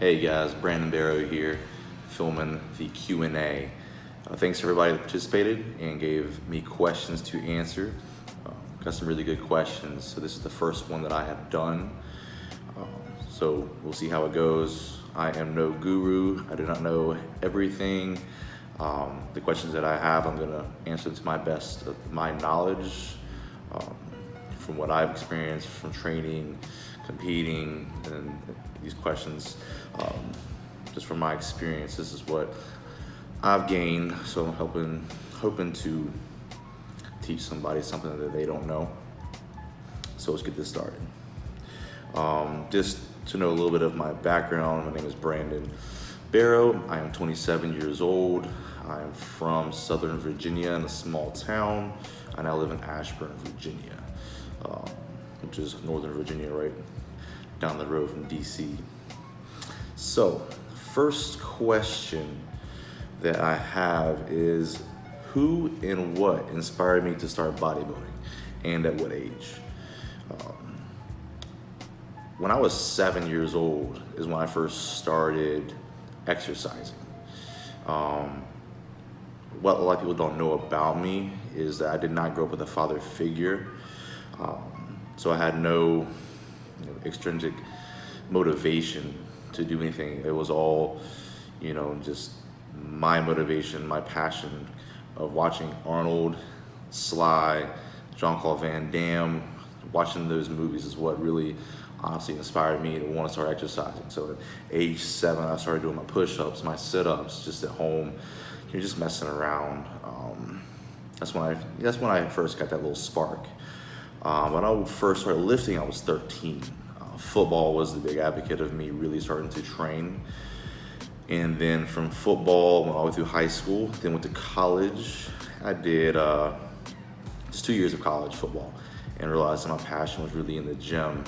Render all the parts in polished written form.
Hey guys, Brandon Barrow here, filming the Q&A. Thanks to everybody that participated and gave me questions to answer. Got some really good questions. So this is the first one that I have done. So we'll see how it goes. I am no guru. I do not know everything. The questions that I have, I'm gonna answer to my best of my knowledge, from what I've experienced from training, competing, and these questions, just from my experience, this is what I've gained. So I'm hoping to teach somebody something that they don't know. So let's get this started. Just to know a little bit of my background, my name is Brandon Barrow. I am 27 years old. I am from Southern Virginia in a small town. I now live in Ashburn, Virginia, which is Northern Virginia, right down the road from DC. So, first question that I have is, who and what inspired me to start bodybuilding, and at what age? When I was 7 years old is when I first started exercising. What a lot of people don't know about me is that I did not grow up with a father figure. So I had no extrinsic motivation to do anything. It was all, just my motivation, my passion of watching Arnold, Sly, Jean-Claude Van Damme. Watching those movies is what really honestly inspired me to want to start exercising. So at age 7, I started doing my push-ups, my sit-ups, just at home, just messing around. That's when I first got that little spark. When I first started lifting, I was 13. Football was the big advocate of me really starting to train. And then from football, went all the way through high school, then went to college. I did just 2 years of college football and realized that my passion was really in the gym.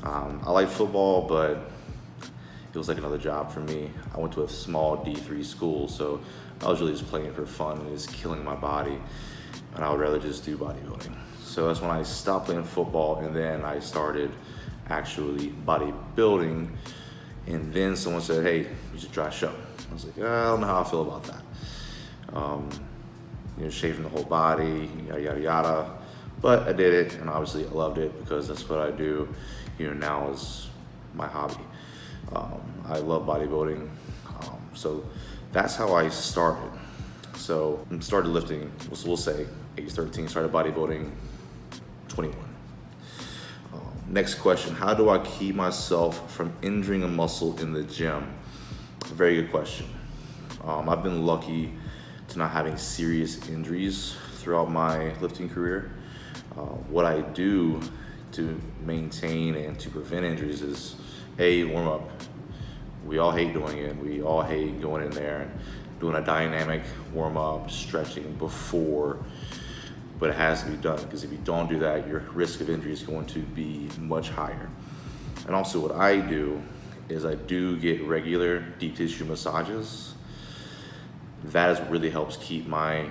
I liked football, but it was like another job for me. I went to a small D3 school, so I was really just playing for fun and just killing my body, and I would rather just do bodybuilding. So that's when I stopped playing football, and then I started actually bodybuilding. And then someone said, "Hey, you should try a show." I was like, I don't know how I feel about that. Shaving the whole body, yada, yada, yada. But I did it, and obviously I loved it because that's what I do, now is my hobby. I love bodybuilding. So that's how I started. So I started lifting, we'll say, age 13, started bodybuilding, 21. Next question, how do I keep myself from injuring a muscle in the gym? Very good question. I've been lucky to not having serious injuries throughout my lifting career. What I do to maintain and to prevent injuries is, warm up. We all hate doing it. We all hate going in there and doing a dynamic warm up, stretching before, but it has to be done, because if you don't do that, your risk of injury is going to be much higher. And also what I do is I do get regular deep tissue massages. That is what really helps keep my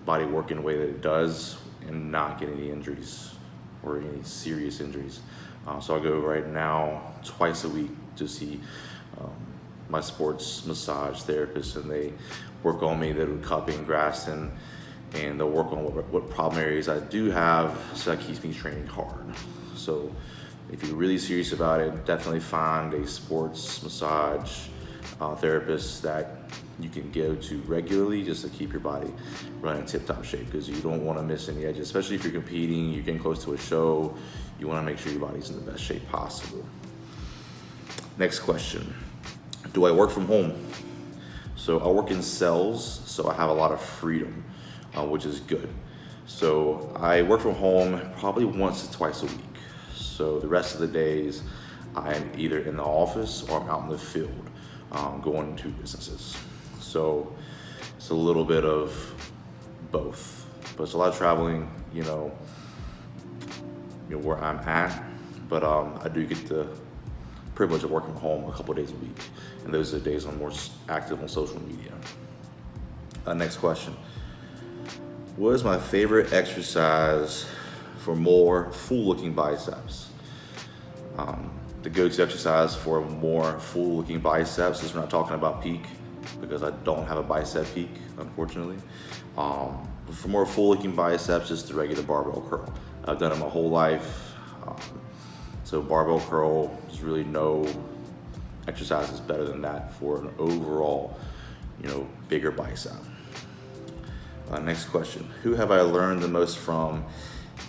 body working the way that it does and not get any injuries or any serious injuries. So I go right now twice a week to see my sports massage therapist, and they work on me. They do cupping, Graston, and they'll work on what problem areas I do have, so that keeps me training hard. So if you're really serious about it, definitely find a sports massage therapist that you can go to regularly, just to keep your body running tip-top shape, because you don't want to miss any edges, especially if you're competing, you're getting close to a show. You want to make sure your body's in the best shape possible. Next question, do I work from home? So I work in sales, so I have a lot of freedom, which is good. So I work from home probably once to twice a week. So the rest of the days I'm either in the office or I'm out in the field, going to businesses. So it's a little bit of both, but it's a lot of traveling, where I'm at. But I do get the privilege of working from home a couple of days a week, and those are the days I'm more active on social media. Next question. What is my favorite exercise for more full-looking biceps? the go-to exercise for more full-looking biceps is we're not talking about peak, because I don't have a bicep peak, unfortunately. For more full-looking biceps, it's the regular barbell curl. I've done it my whole life. So barbell curl, there's really no exercise is better than that for an overall, bigger bicep. Next question. Who have I learned the most from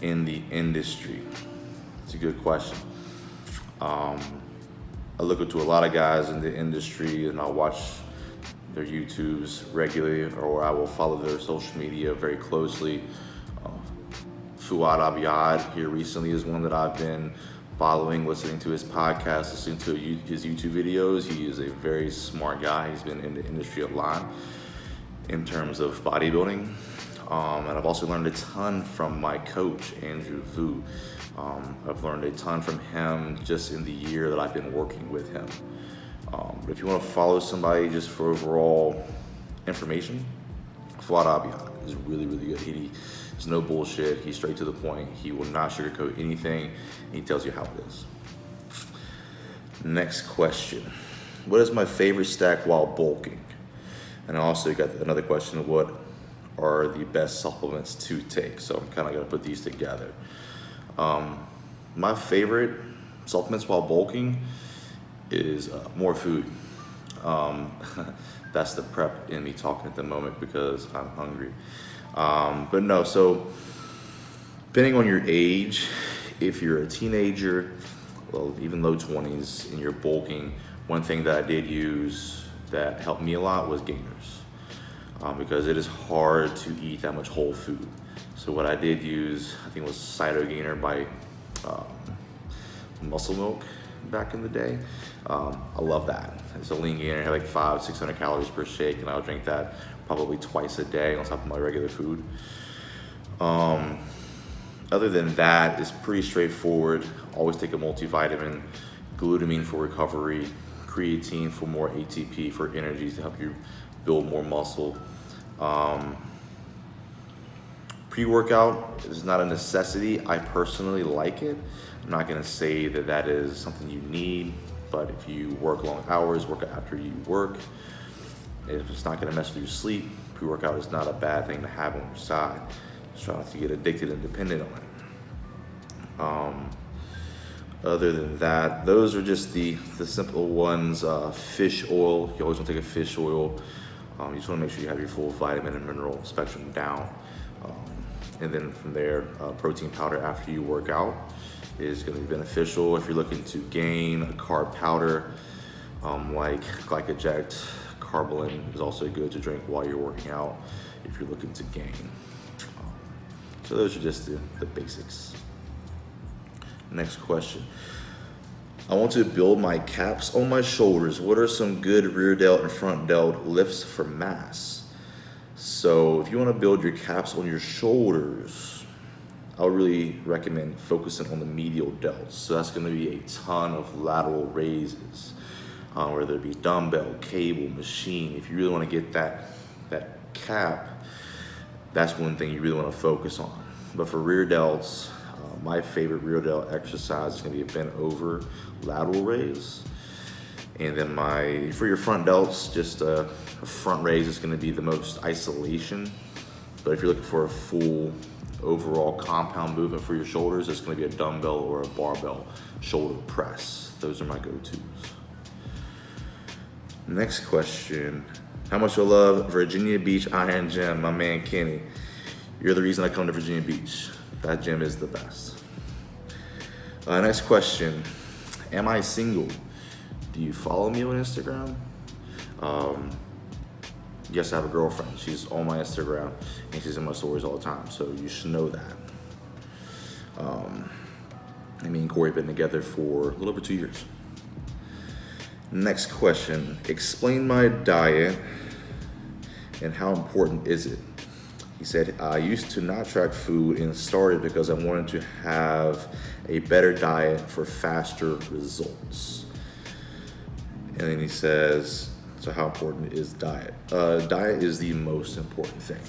in the industry? It's a good question. I look up to a lot of guys in the industry, and I'll watch their YouTubes regularly, or I will follow their social media very closely. Fuad Abiyad here recently is one that I've been following, listening to his podcast, listening to his YouTube videos. He is a very smart guy. He's been in the industry a lot in terms of bodybuilding. And I've also learned a ton from my coach, Andrew Vu. I've learned a ton from him just in the year that I've been working with him. If you want to follow somebody just for overall information, Fuad Abiyad is really, really good. He's no bullshit. He's straight to the point. He will not sugarcoat anything. He tells you how it is. Next question. What is my favorite stack while bulking? And I also got another question, what are the best supplements to take? So I'm kind of going to put these together. My favorite supplements while bulking is more food. That's the prep in me talking at the moment because I'm hungry. But no, so depending on your age, if you're a teenager, well, even low 20s, and you're bulking, one thing that I did use that helped me a lot was gainers, because it is hard to eat that much whole food. So what I did use, I think it was Cyto Gainer by Muscle Milk back in the day. I love that. It's a lean gainer, it had like 500-600 calories per shake, and I'll drink that probably twice a day on top of my regular food. Other than that, it's pretty straightforward. Always take a multivitamin, glutamine for recovery, creatine for more ATP for energy to help you build more muscle. Pre-workout is not a necessity. I personally like it. I'm not gonna say that that is something you need, but if you work long hours, work out after you work, if it's not gonna mess with your sleep, pre-workout is not a bad thing to have on your side. Just try not to get addicted and dependent on it. Other than that, those are just the simple ones. Fish oil, you always want to take a fish oil. You just want to make sure you have your full vitamin and mineral spectrum down. And then from there, protein powder after you work out is going to be beneficial. If you're looking to gain, a carb powder like Glycoject, Carbolin is also good to drink while you're working out if you're looking to gain. So those are just the basics. Next question. I want to build my caps on my shoulders. What are some good rear delt and front delt lifts for mass? So if you want to build your caps on your shoulders, I would really recommend focusing on the medial delts. So that's going to be a ton of lateral raises, whether it be dumbbell, cable, machine. If you really want to get that cap, that's one thing you really want to focus on. But for rear delts, my favorite rear delt exercise is going to be a bent over lateral raise. And then for your front delts, just a front raise is going to be the most isolation. But if you're looking for a full overall compound movement for your shoulders, it's going to be a dumbbell or a barbell shoulder press. Those are my go-tos. Next question. How much I love Virginia Beach Iron Gym, my man Kenny. You're the reason I come to Virginia Beach. That gym is the best. Next question. Am I single? Do you follow me on Instagram? Yes, I have a girlfriend. She's on my Instagram and she's in my stories all the time, so you should know that. Me and Corey have been together for a little over 2 years. Next question. Explain my diet and how important is it? He said, I used to not track food and started because I wanted to have a better diet for faster results. And then he says, so how important is diet? Diet is the most important thing.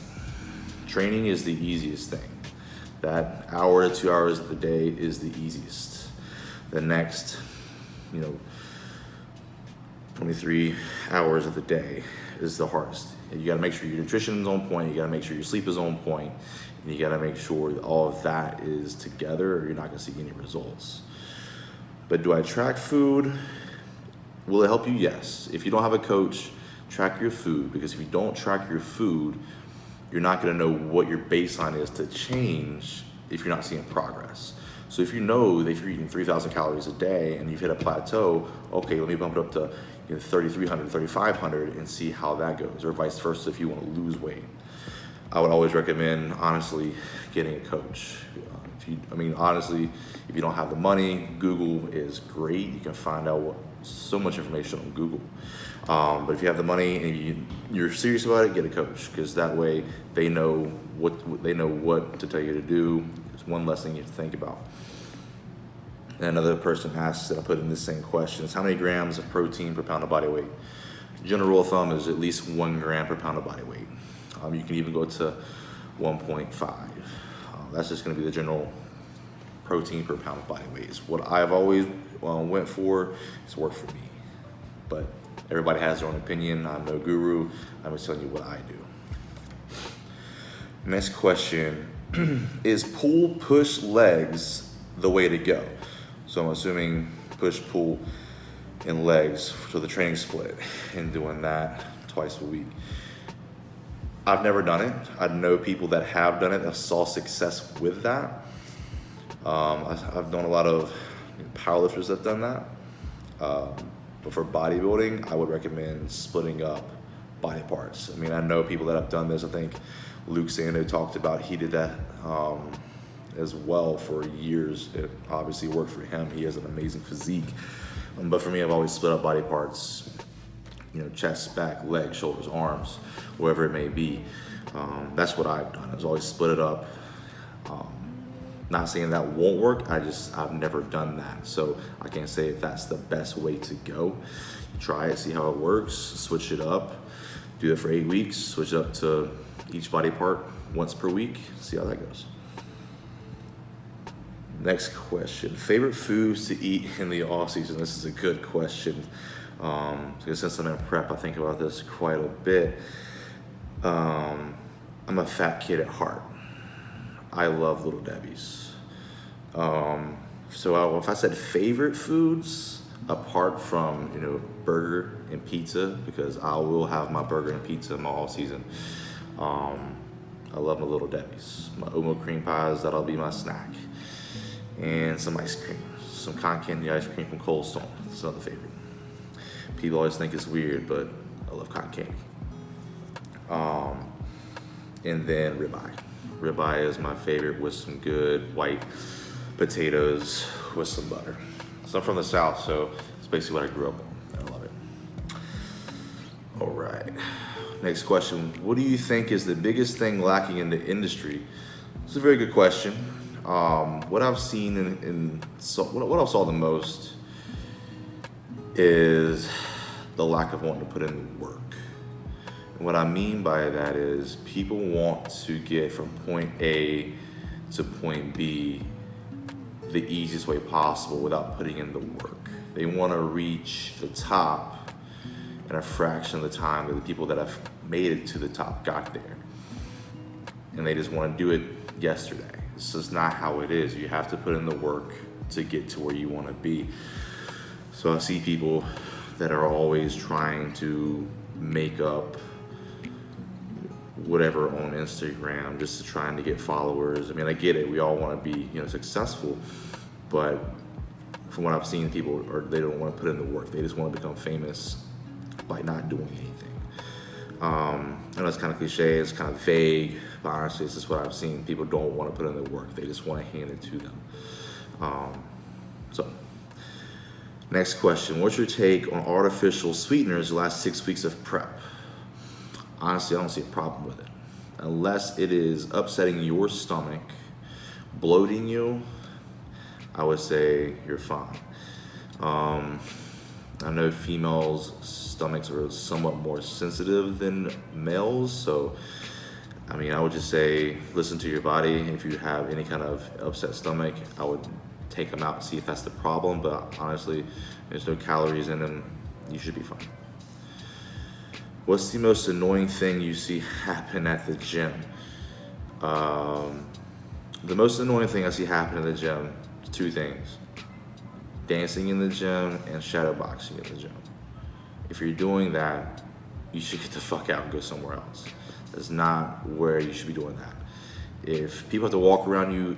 Training is the easiest thing. That hour to 2 hours of the day is the easiest. The next 23 hours of the day is the hardest. You got to make sure your nutrition is on point. You got to make sure your sleep is on point, and you got to make sure that all of that is together, or you're not going to see any results. But do I track food? Will it help you? Yes. If you don't have a coach, track your food, because if you don't track your food, you're not going to know what your baseline is to change if you're not seeing progress. So if you know that if you're eating 3,000 calories a day and you've hit a plateau, okay, let me bump it up to 3,300, 3,500 and see how that goes, or vice versa if you want to lose weight. I would always recommend, honestly, getting a coach. Honestly, if you don't have the money, Google is great. You can find out so much information on Google. But if you have the money and you're serious about it, get a coach, because that way they know what to tell you to do. It's one less thing you have to think about. And another person asks, that I put in this same question, is how many grams of protein per pound of body weight? General rule of thumb is at least 1 gram per pound of body weight. You can even go to 1.5. That's just going to be the general protein per pound of body weight. It's what I've always went for. It's worked for me. But everybody has their own opinion. I'm no guru. I'm just telling you what I do. Next question. Is pull, push legs the way to go? So I'm assuming push, pull, and legs for the training split, and doing that twice a week. I've never done it. I know people that have done it. I saw success with that. I've known a lot of powerlifters that have done that. But for bodybuilding, I would recommend splitting up body parts. I know people that have done this. I think Luke Sando talked about, he did that as well for years. It obviously worked for him. He has an amazing physique. But for me, I've always split up body parts, chest, back, legs, shoulders, arms, wherever it may be. That's what I've done. I've always split it up. Not saying that won't work. I've never done that. So I can't say if that's the best way to go. Try it, see how it works, switch it up. Do it for 8 weeks, switch it up to each body part once per week, see how that goes. Next question, favorite foods to eat in the off season? This is a good question. Because since I'm in prep, I think about this quite a bit. I'm a fat kid at heart. I love Little Debbie's. So if I said favorite foods, apart from burger and pizza, because I will have my burger and pizza in my off season. I love my Little Debbie's. My oatmeal cream pies, that'll be my snack. And some ice cream. Some cotton candy ice cream from Cold Stone. It's another favorite. People always think it's weird, but I love cotton candy. And then ribeye. Ribeye is my favorite, with some good white potatoes with some butter. So I'm from the South, so it's basically what I grew up on. I love it. All right. Next question. What do you think is the biggest thing lacking in the industry? It's a very good question. What I've seen what I saw the most is the lack of wanting to put in the work. And what I mean by that is people want to get from point A to point B the easiest way possible without putting in the work. They want to reach the top in a fraction of the time that the people that have made it to the top got there. And they just want to do it yesterday. This is not how it is. You have to put in the work to get to where you want to be. So I see people that are always trying to make up whatever on Instagram just to trying to get followers. I get it. We all want to be, successful, but from what I've seen, people they don't want to put in the work. They just want to become famous by not doing anything. I know it's kind of cliche, it's kind of vague, but honestly, it's just what I've seen. People don't want to put in the work. They just want to hand it to them. So, next question. What's your take on artificial sweeteners the last 6 weeks of prep? Honestly, I don't see a problem with it. Unless it is upsetting your stomach, bloating you, I would say you're fine. I know females' stomachs are somewhat more sensitive than males, so I would just say listen to your body. If you have any kind of upset stomach, I would take them out and see if that's the problem. But honestly, there's no calories in them. You should be fine. What's the most annoying thing you see happen at the gym? The most annoying thing I see happen in the gym is two things: dancing in the gym and shadowboxing in the gym. If you're doing that, you should get the fuck out and go somewhere else. That's not where you should be doing that. If people have to walk around you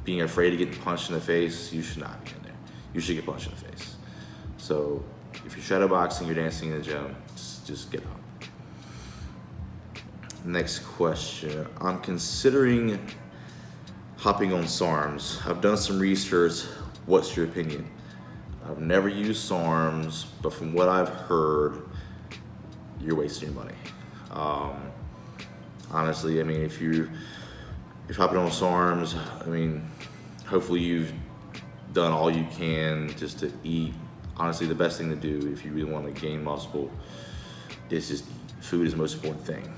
being afraid of getting punched in the face, you should not be in there. You should get punched in the face. So if you're shadowboxing, you're dancing in the gym, just get out. Next question. I'm considering hopping on SARMs. I've done some research. What's your opinion? I've never used SARMs, but from what I've heard, you're wasting your money. Honestly, I mean, if you're hopping on SARMs, I mean, hopefully you've done all you can just to eat. Honestly, the best thing to do if you really want to gain muscle is just eat. Food is the most important thing.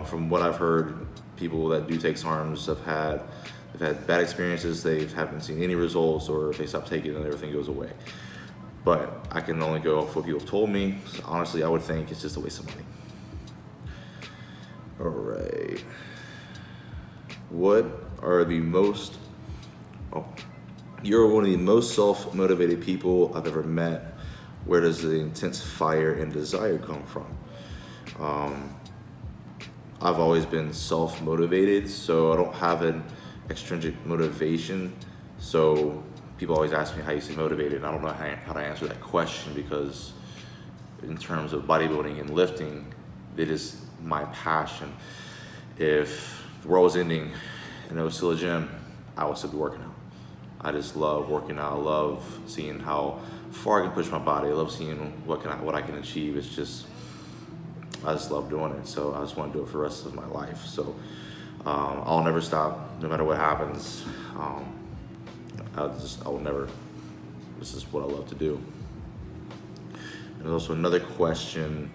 From what I've heard, people that do take SARMs they've had bad experiences. They haven't seen any results, or if they stop taking it, everything goes away. But I can only go off what people have told me. So honestly, I would think it's just a waste of money. All right. What are the most? Oh, you're one of the most self-motivated people I've ever met. Where does the intense fire and desire come from? I've always been self-motivated, so I don't have an extrinsic motivation. So people always ask me how you stay motivated, and I don't know how to answer that question, because in terms of bodybuilding and lifting, it is my passion. If the world was ending and there was still a gym, I would still be working out. I just love working out. I love seeing how far I can push my body. I love seeing what I can achieve. It's just, I just love doing it. So I just want to do it for the rest of my life. So I'll never stop, no matter what happens. I will never. This is what I love to do. And there's also another question.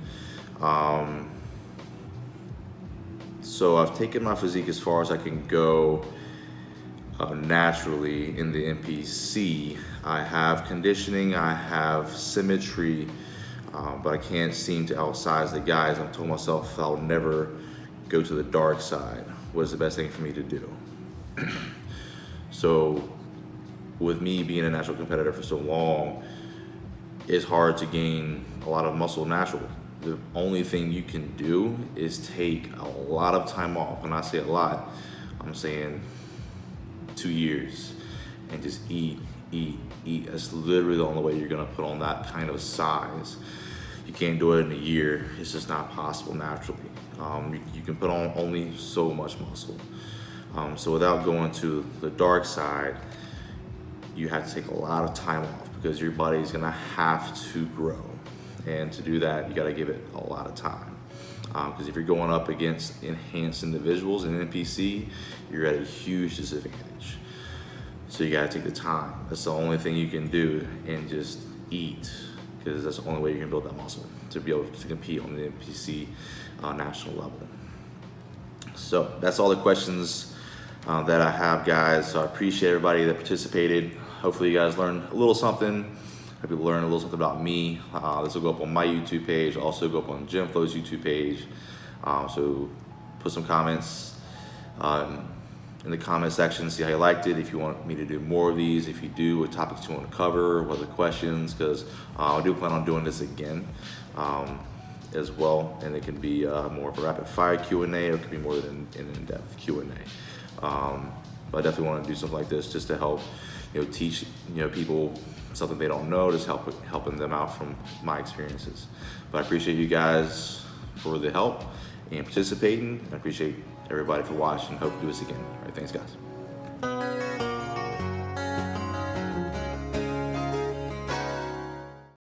So I've taken my physique as far as I can go naturally in the NPC. I have conditioning, I have symmetry, but I can't seem to outsize the guys. I've told myself I'll never go to the dark side. What is the best thing for me to do? So with me being a natural competitor for so long, it's hard to gain a lot of muscle natural. The only thing you can do is take a lot of time off. When I say a lot, I'm saying 2 years, and just eat. That's literally the only way you're gonna put on that kind of size. You can't do it in a year. It's just not possible naturally. You can put on only so much muscle. So without going to the dark side, you have to take a lot of time off, because your body is gonna have to grow. And to do that, you gotta give it a lot of time. Because if you're going up against enhanced individuals in NPC, you're at a huge disadvantage. So you gotta take the time. That's the only thing you can do, and just eat, because that's the only way you can build that muscle to be able to compete on the NPC national level. So that's all the questions that I have, guys. So I appreciate everybody that participated. Hopefully you guys learned a little something. Hope you learn a little something about me. This will go up on my YouTube page, also go up on Gym Flow's YouTube page. So put some comments in the comment section, see how you liked it, if you want me to do more of these, if you do, what topics you want to cover, what are the questions, because I do plan on doing this again as well, and it can be more of a rapid fire Q&A, or it could be more than an in-depth Q&A. But I definitely want to do something like this just to help teach people something they don't know, just helping them out from my experiences. But I appreciate you guys for the help and participating. I appreciate everybody for watching. Hope to do this again. All right, thanks guys.